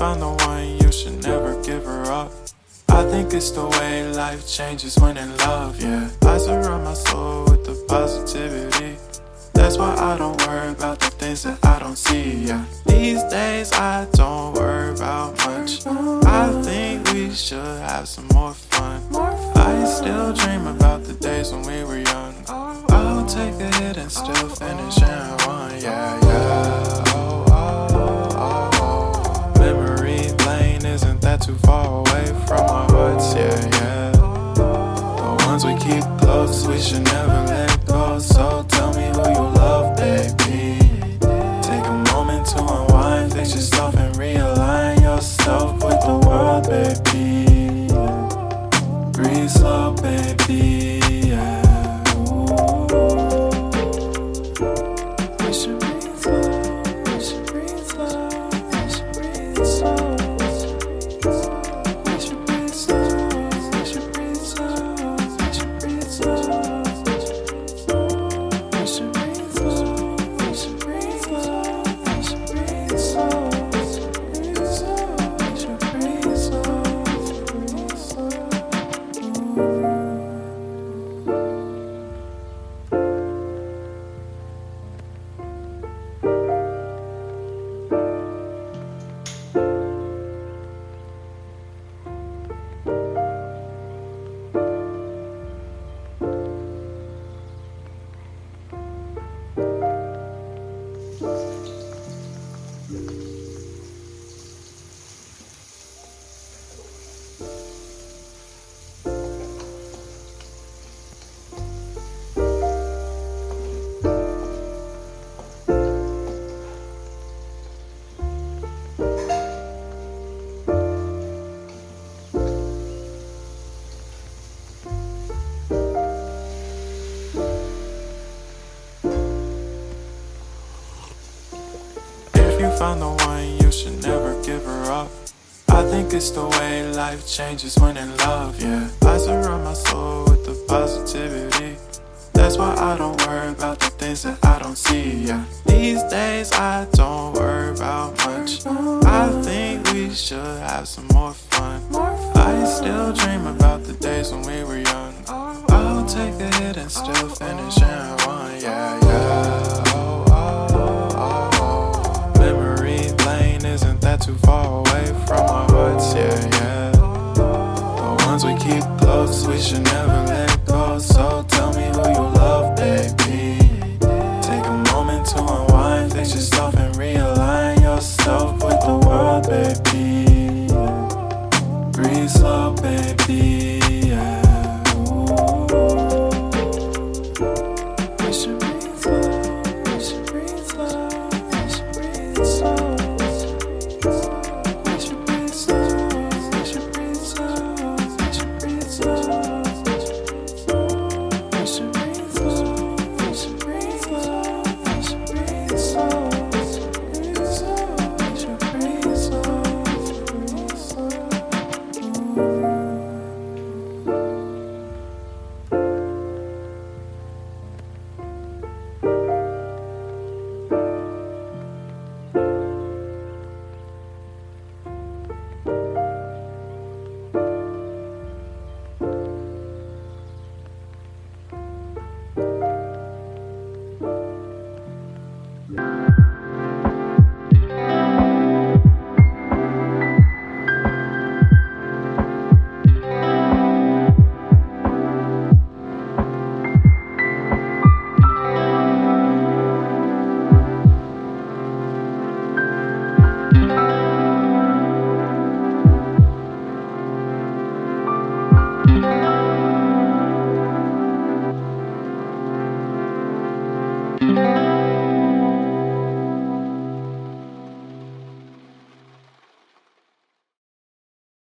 found the one, you should never give her up. I think it's the way life changes when in love, yeah. I surround my soul with the positivity. That's why I don't worry about the things that I don't see, yeah. These days I don't worry about much. I think we should have some more fun. I still dream about the days when we were young. I'll take a hit and still finish in one, yeah, yeah. Oh, oh, oh, oh. Memory lane, isn't that too far away from our hearts, yeah, yeah. The ones we keep close, we should never let go. So tell me who you love, baby. Take a moment to unwind, fix yourself and realign yourself with the world, baby. Breathe slow, baby, yeah. We should breathe slow, we should breathe slow, we should breathe slow. We should breathe slow, we should breathe slow, we should breathe slow. We should breathe slow, we should breathe slow, we should breathe slow. We should breathe slow, breathe slow. Found the one, you should never give her up. I think it's the way life changes when in love, yeah. I surround my soul with the positivity. That's why I don't worry about the things that I don't see, yeah. These days I don't worry about much. I think we should have some more fun. I still dream about the days when we were young. I'll take a hit and still finish in one, yeah, yeah. Oh, oh, oh, oh. Memory lane, isn't that too far away from our hearts, yeah, yeah. The ones we keep close, we should never let go. So